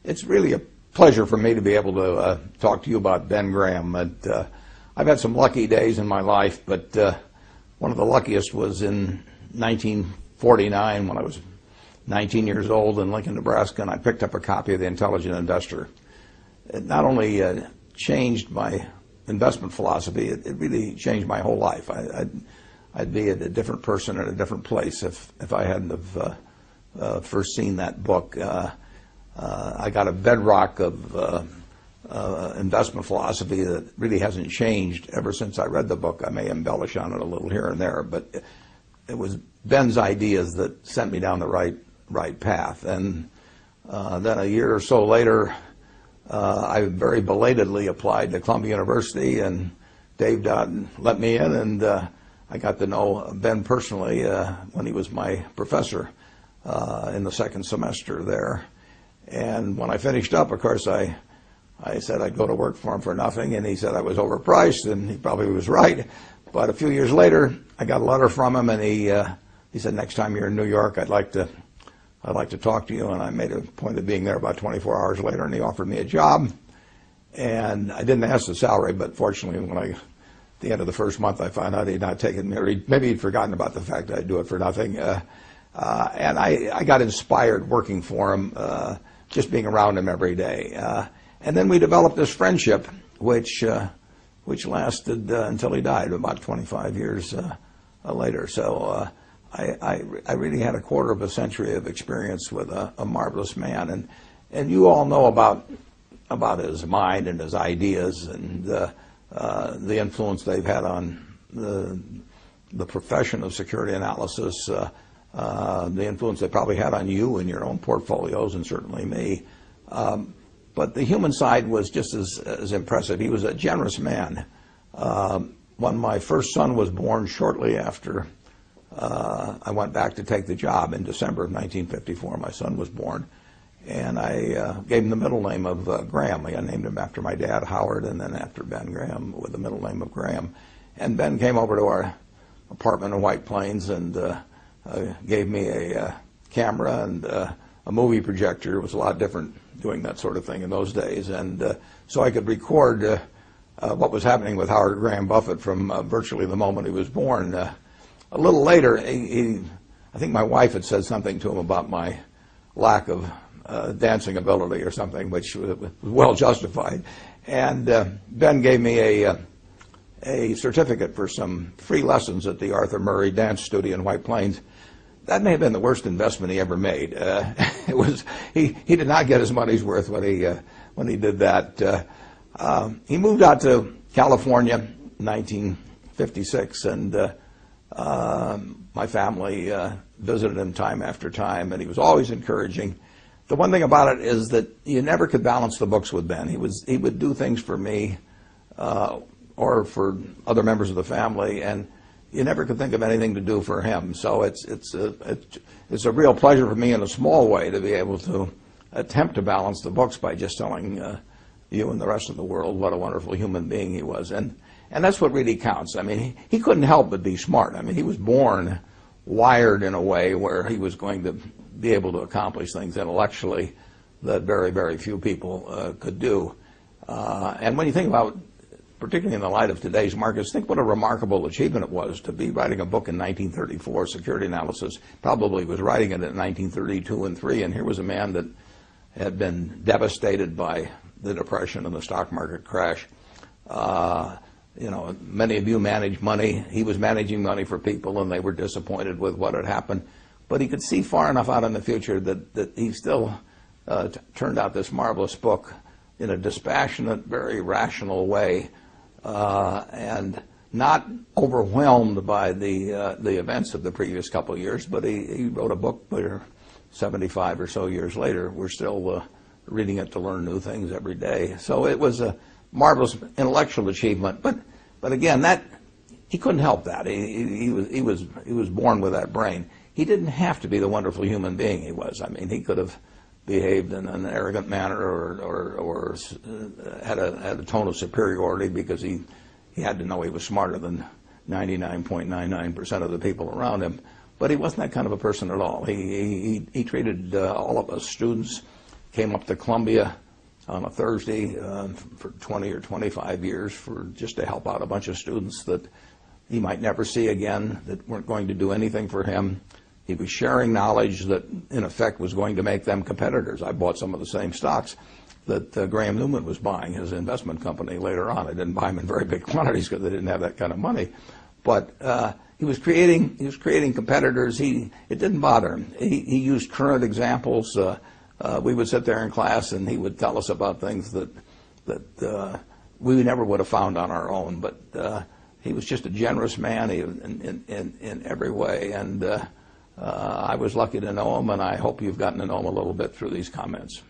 It's really a pleasure for me to be able to talk to you about Ben Graham. I've had some lucky days in my life, but one of the luckiest was in 1949 when I was 19 years old in Lincoln, Nebraska, and I picked up a copy of The Intelligent Investor. It not only changed my investment philosophy, it really changed my whole life. I'd be a different person in a different place if I hadn't have first seen that book. I got a bedrock of investment philosophy that really hasn't changed ever since I read the book. I may embellish on it a little here and there, but it was Ben's ideas that sent me down the right path. And then a year or so later, I very belatedly applied to Columbia University, and Dave Dodd let me in, and I got to know Ben personally when he was my professor in the second semester there. And when I finished up, of course, I said I'd go to work for him for nothing, and he said I was overpriced, and he probably was right. But a few years later, I got a letter from him, and he said, next time you're in New York, I'd like to talk to you. And I made a point of being there about 24 hours later, and he offered me a job. And I didn't ask the salary, but fortunately, at the end of the first month, I found out he'd not taken me, or maybe he'd forgotten about the fact that I'd do it for nothing. And I got inspired working for him, just being around him every day. And then we developed this friendship, which lasted until he died about 25 years later. So I really had a quarter of a century of experience with a marvelous man. And you all know about his mind and his ideas and the influence they've had on the profession of security analysis, the influence they probably had on you and your own portfolios, and certainly me. But the human side was just as impressive. He was a generous man. When my first son was born, shortly after I went back to take the job in December of 1954, my son was born, and I gave him the middle name of Graham. I named him after my dad, Howard, and then after Ben Graham with the middle name of Graham. And Ben came over to our apartment in White Plains and gave me a camera and a movie projector. It was a lot different doing that sort of thing in those days. And so I could record what was happening with Howard Graham Buffett from virtually the moment he was born. A little later, I think my wife had said something to him about my lack of dancing ability or something, which was well justified. And Ben gave me a certificate for some free lessons at the Arthur Murray Dance Studio in White Plains. That may have been the worst investment he ever made. He did not get his money's worth when he did that. He moved out to California in 1956, and my family visited him time after time, and he was always encouraging. The one thing about it is that you never could balance the books with Ben. He would do things for me or for other members of the family, and you never could think of anything to do for him. So it's a real pleasure for me in a small way to be able to attempt to balance the books by just telling you and the rest of the world what a wonderful human being he was. And that's what really counts. I mean, he couldn't help but be smart. I mean, he was born wired in a way where he was going to be able to accomplish things intellectually that very, very few people could do. And when you think about, particularly in the light of today's markets, think what a remarkable achievement it was to be writing a book in 1934, security analysis. Probably was writing it in 1932 and 3, and here was a man that had been devastated by the Depression and the stock market crash. Many of you manage money. He was managing money for people, and they were disappointed with what had happened. But he could see far enough out in the future that he still turned out this marvelous book in a dispassionate, very rational way, and not overwhelmed by the events of the previous couple of years. But he wrote a book where 75 or so years later, we're still reading it to learn new things every day. So it was a marvelous intellectual achievement. But again, that he couldn't help that. He was born with that brain. He didn't have to be the wonderful human being he was. I mean, he could have behaved in an arrogant manner or had a tone of superiority because he had to know he was smarter than 99.99% of the people around him. But he wasn't that kind of a person at all. He treated all of us students came up to Columbia on a Thursday for 20 or 25 years just to help out a bunch of students that he might never see again, that weren't going to do anything for him. He was sharing knowledge that, in effect, was going to make them competitors. I bought some of the same stocks that Graham Newman was buying, his investment company, later on. I didn't buy them in very big quantities because they didn't have that kind of money. But he was creating competitors. It didn't bother him. He used current examples. We would sit there in class, and he would tell us about things that we never would have found on our own. But he was just a generous man in every way, and I was lucky to know him, and I hope you've gotten to know him a little bit through these comments.